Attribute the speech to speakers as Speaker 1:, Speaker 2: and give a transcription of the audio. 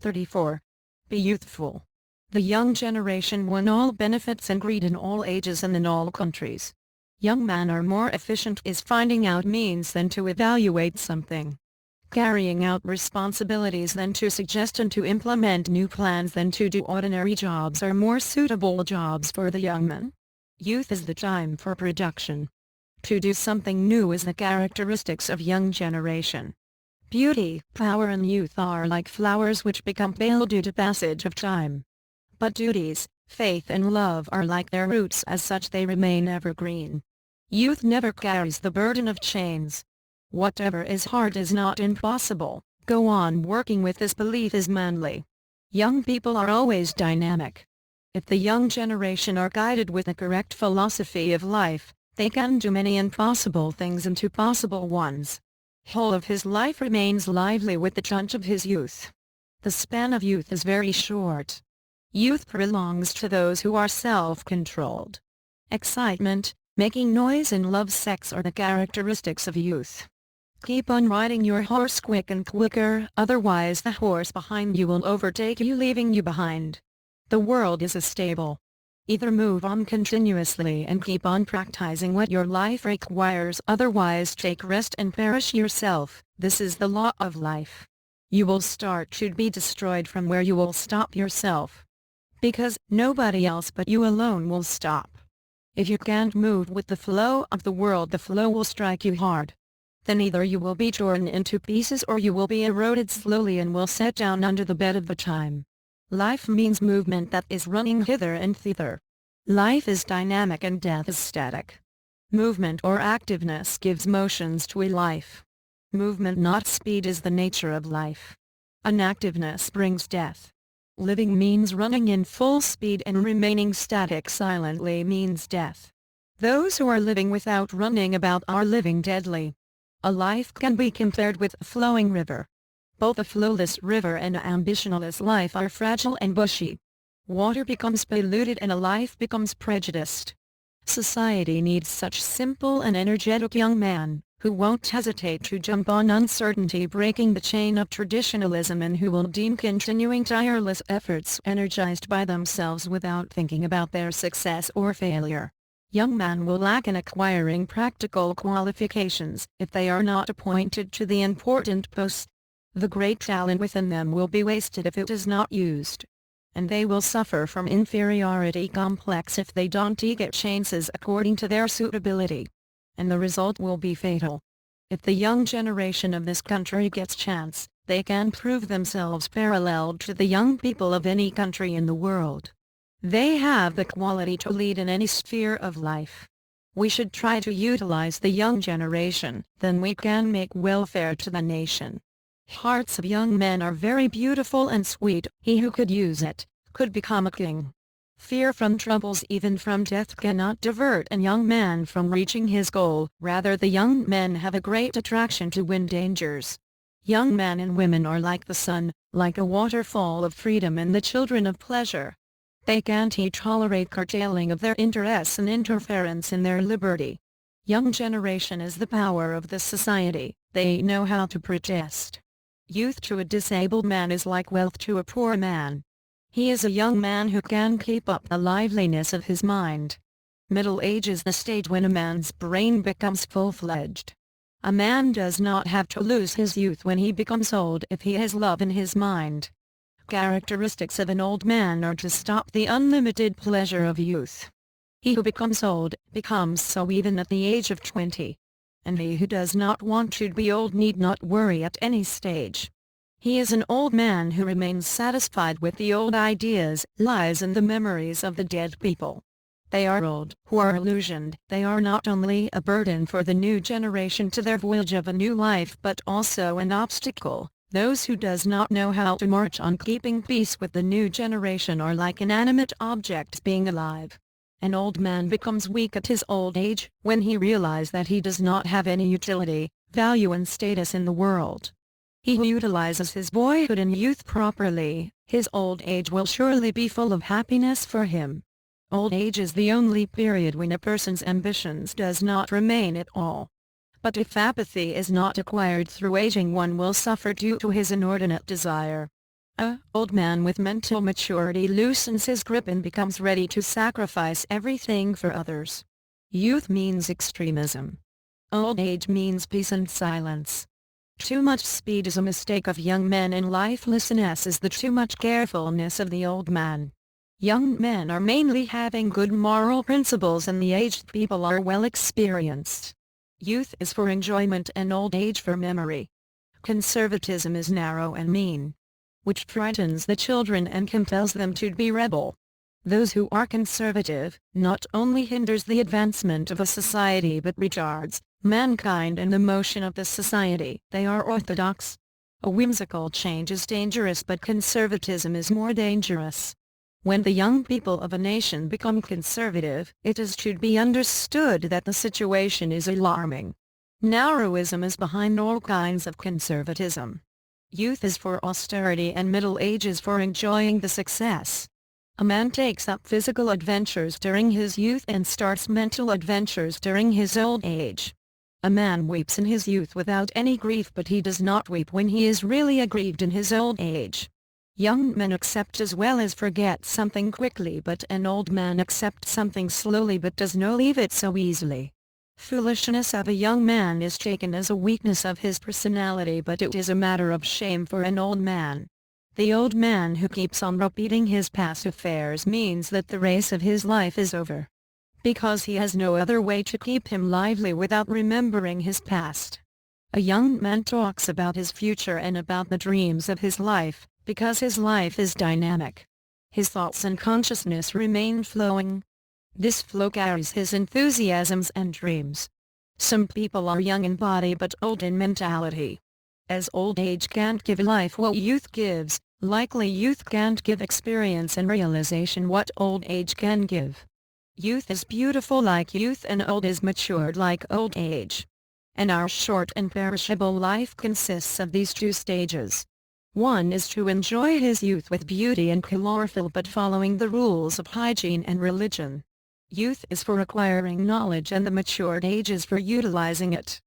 Speaker 1: 34. Be youthful. The young generation won all benefits and greed in all ages and in all countries. Young men are more efficient is finding out means than to evaluate something. Carrying out responsibilities than to suggest and to implement new plans than to do ordinary jobs are more suitable jobs for the young men. Youth is the time for production. To do something new is the characteristics of young generation. Beauty, power and youth are like flowers which become pale due to passage of time. But duties, faith and love are like their roots, as such they remain evergreen. Youth never carries the burden of chains. Whatever is hard is not impossible. Go on working with this belief is manly. Young people are always dynamic. If the young generation are guided with the correct philosophy of life, they can do many impossible things into possible ones. Whole of his life remains lively with the touch of his youth. The span of youth is very short. Youth belongs to those who are self-controlled. Excitement, making noise and love sex are the characteristics of youth. Keep on riding your horse quick and quicker, otherwise the horse behind you will overtake you, leaving you behind. The world is a stable. Either move on continuously and keep on practicing what your life requires, otherwise take rest and perish yourself. This is the law of life. You will start to be destroyed from where you will stop yourself. Because nobody else but you alone will stop. If you can't move with the flow of the world, the flow will strike you hard. Then either you will be torn into pieces or you will be eroded slowly and will set down under the bed of the time. Life means movement that is running hither and thither. Life is dynamic and death is static. Movement or activeness gives motions to a life. Movement, not speed, is the nature of life. Inactiveness brings death. Living means running in full speed, and remaining static silently means death. Those who are living without running about are living deadly. A life can be compared with a flowing river. Both a flowless river and an ambitionless life are fragile and bushy. Water becomes polluted and a life becomes prejudiced. Society needs such simple and energetic young men, who won't hesitate to jump on uncertainty, breaking the chain of traditionalism, and who will deem continuing tireless efforts energized by themselves without thinking about their success or failure. Young men will lack in acquiring practical qualifications if they are not appointed to the important posts. The great talent within them will be wasted if it is not used. And they will suffer from inferiority complex if they don't get chances according to their suitability. And the result will be fatal. If the young generation of this country gets chance, they can prove themselves paralleled to the young people of any country in the world. They have the quality to lead in any sphere of life. We should try to utilize the young generation, then we can make welfare to the nation. Hearts of young men are very beautiful and sweet. He who could use it, could become a king. Fear from troubles, even from death, cannot divert a young man from reaching his goal. Rather, the young men have a great attraction to win dangers. Young men and women are like the sun, like a waterfall of freedom and the children of pleasure. They can't tolerate curtailing of their interests and interference in their liberty. Young generation is the power of the society. They know how to protest. Youth to a disabled man is like wealth to a poor man. He is a young man who can keep up the liveliness of his mind. Middle age is the stage when a man's brain becomes full-fledged. A man does not have to lose his youth when he becomes old if he has love in his mind. Characteristics of an old man are to stop the unlimited pleasure of youth. He who becomes old becomes so even at the age of 20. And he who does not want to be old need not worry at any stage. He is an old man who remains satisfied with the old ideas, lies and the memories of the dead people. They are old, who are illusioned. They are not only a burden for the new generation to their voyage of a new life, but also an obstacle. Those who does not know how to march on keeping peace with the new generation are like inanimate objects being alive. An old man becomes weak at his old age, when he realizes that he does not have any utility, value and status in the world. He who utilizes his boyhood and youth properly, his old age will surely be full of happiness for him. Old age is the only period when a person's ambitions does not remain at all. But if apathy is not acquired through aging, one will suffer due to his inordinate desire. A old man with mental maturity loosens his grip and becomes ready to sacrifice everything for others. Youth means extremism. Old age means peace and silence. Too much speed is a mistake of young men, and lifelessness is the too much carefulness of the old man. Young men are mainly having good moral principles, and the aged people are well experienced. Youth is for enjoyment and old age for memory. Conservatism is narrow and mean, which frightens the children and compels them to be rebel. Those who are conservative not only hinders the advancement of a society but retards mankind and the motion of the society. They are orthodox. A whimsical change is dangerous, but conservatism is more dangerous. When the young people of a nation become conservative, it is to be understood that the situation is alarming. Narrowism is behind all kinds of conservatism. Youth is for austerity and middle age is for enjoying the success. A man takes up physical adventures during his youth and starts mental adventures during his old age. A man weeps in his youth without any grief, but he does not weep when he is really aggrieved in his old age. Young men accept as well as forget something quickly, but an old man accepts something slowly but does not leave it so easily. Foolishness of a young man is taken as a weakness of his personality, but it is a matter of shame for an old man. The old man who keeps on repeating his past affairs means that the race of his life is over, because he has no other way to keep him lively without remembering his past. A young man talks about his future and about the dreams of his life, because his life is dynamic. His thoughts and consciousness remain flowing. This flow carries his enthusiasms and dreams. Some people are young in body but old in mentality. As old age can't give life what youth gives, likely youth can't give experience and realization what old age can give. Youth is beautiful like youth, and old is matured like old age. And our short and perishable life consists of these two stages. One is to enjoy his youth with beauty and chlorophyll, but following the rules of hygiene and religion. Youth is for acquiring knowledge, and the matured age is for utilizing it.